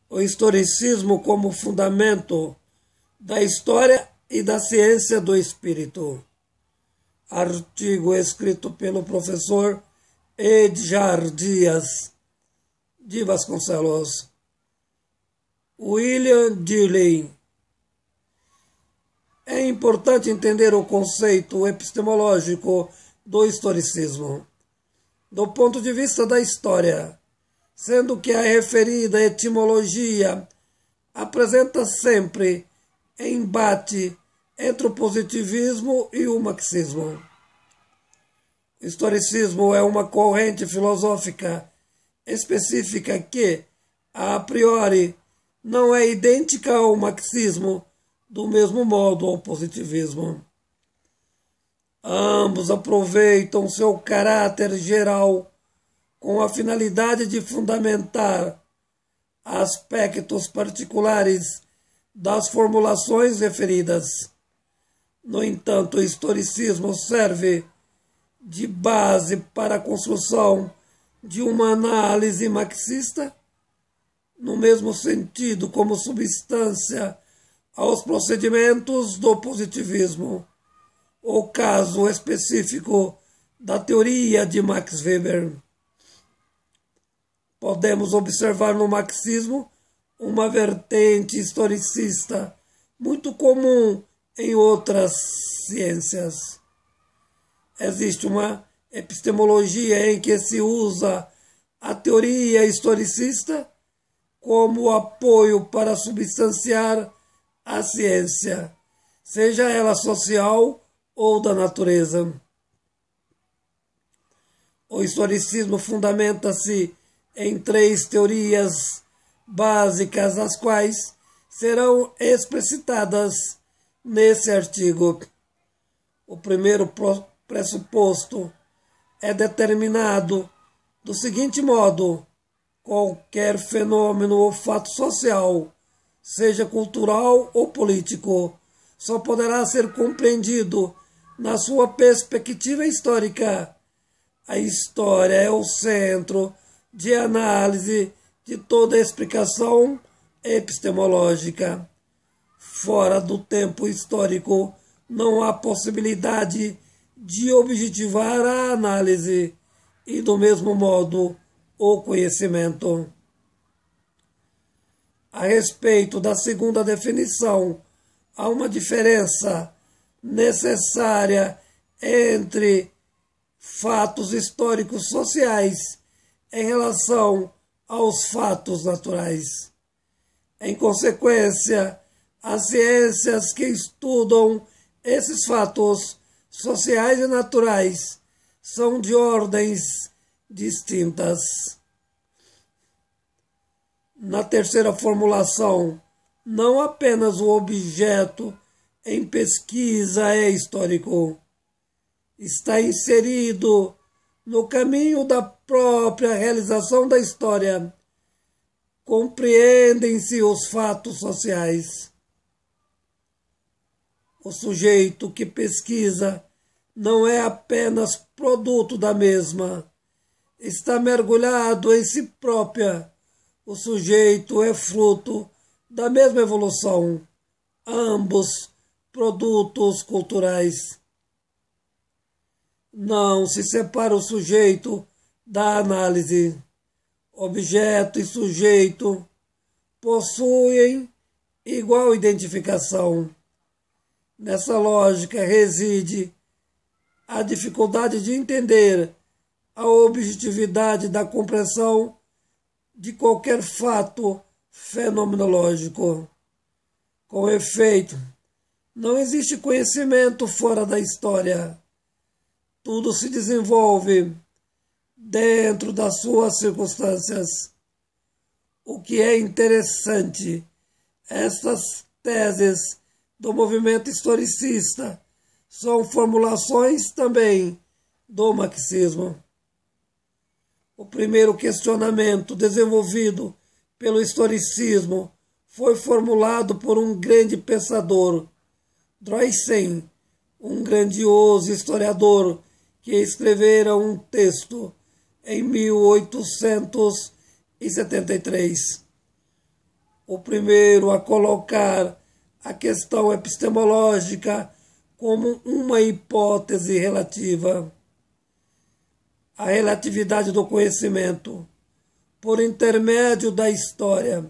o historicismo como fundamento da história e da ciência do espírito. Artigo escrito pelo professor Edgar Dias de Vasconcelos. William Dilthey. É importante entender o conceito epistemológico do historicismo do ponto de vista da história, sendo que a referida etimologia apresenta sempre embate entre o positivismo e o marxismo. O historicismo é uma corrente filosófica específica que, a priori, não é idêntica ao marxismo, do mesmo modo ao positivismo. Ambos aproveitam seu caráter geral com a finalidade de fundamentar aspectos particulares das formulações referidas. No entanto, o historicismo serve de base para a construção de uma análise marxista, no mesmo sentido como substância aos procedimentos do positivismo, o caso específico da teoria de Max Weber. Podemos observar no marxismo uma vertente historicista muito comum em outras ciências. Existe uma epistemologia em que se usa a teoria historicista como apoio para substanciar a ciência, seja ela social ou da natureza. O historicismo fundamenta-se em 3 teorias básicas, as quais serão explicitadas nesse artigo. O primeiro pressuposto é determinado do seguinte modo: qualquer fenômeno ou fato social, seja cultural ou político, só poderá ser compreendido na sua perspectiva histórica. A história é o centro de análise de toda a explicação epistemológica. Fora do tempo histórico, não há possibilidade de objetivar a análise e, do mesmo modo, o conhecimento. A respeito da segunda definição, há uma diferença necessária entre fatos históricos sociais em relação aos fatos naturais. Em consequência, as ciências que estudam esses fatos sociais e naturais são de ordens distintas. Na terceira formulação, não apenas o objeto em pesquisa é histórico, está inserido no caminho da própria realização da história. Compreendem-se os fatos sociais. O sujeito que pesquisa não é apenas produto da mesma, está mergulhado em si própria. O sujeito é fruto da mesma evolução, ambos produtos culturais. Não se separa o sujeito da análise. Objeto e sujeito possuem igual identificação. Nessa lógica reside a dificuldade de entender a objetividade da compreensão de qualquer fato fenomenológico. Com efeito, não existe conhecimento fora da história. Tudo se desenvolve dentro das suas circunstâncias. O que é interessante, estas teses do movimento historicista são formulações também do marxismo. O primeiro questionamento desenvolvido pelo historicismo foi formulado por um grande pensador, Droysen, um grandioso historiador que escrevera um texto em 1873. o primeiro a colocar a questão epistemológica como uma hipótese relativa à relatividade do conhecimento, por intermédio da história,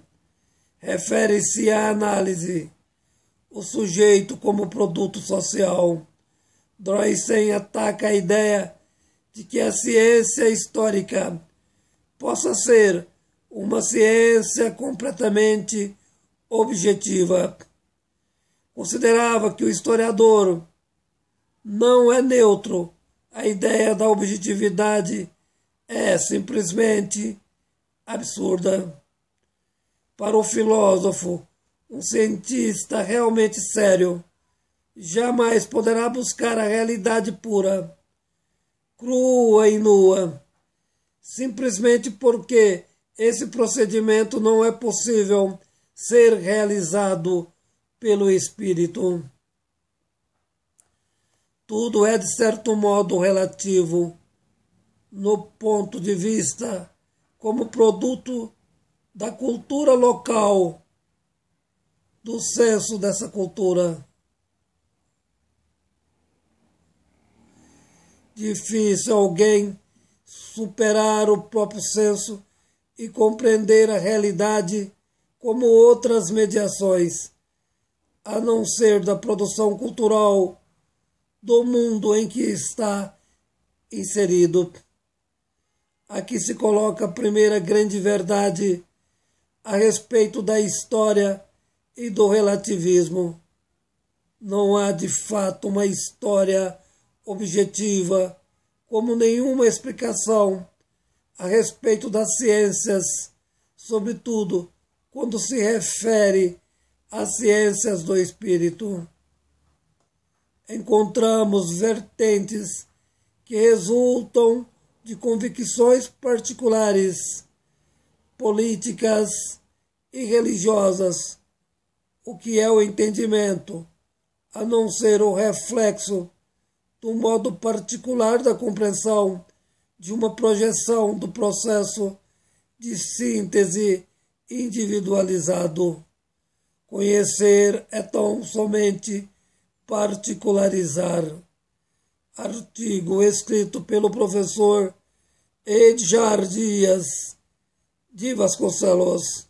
refere-se à análise, o sujeito como produto social. Droysen ataca a ideia de que a ciência histórica possa ser uma ciência completamente objetiva. Considerava que o historiador não é neutro. A ideia da objetividade é simplesmente absurda. Para o filósofo, um cientista realmente sério jamais poderá buscar a realidade pura, crua e nua, simplesmente porque esse procedimento não é possível ser realizado pelo espírito. Tudo é, de certo modo, relativo, no ponto de vista como produto da cultura local, do senso dessa cultura. Difícil alguém superar o próprio senso e compreender a realidade como outras mediações, a não ser da produção cultural do mundo em que está inserido. Aqui se coloca a primeira grande verdade a respeito da história e do relativismo. Não há de fato uma história objetiva, como nenhuma explicação a respeito das ciências, sobretudo quando se refere às ciências do espírito. Encontramos vertentes que resultam de convicções particulares, políticas e religiosas, o que é o entendimento, a não ser o reflexo do modo particular da compreensão de uma projeção do processo de síntese individualizado. Conhecer é tão somente particularizar. Artigo escrito pelo professor Edgar Dias de Vasconcelos.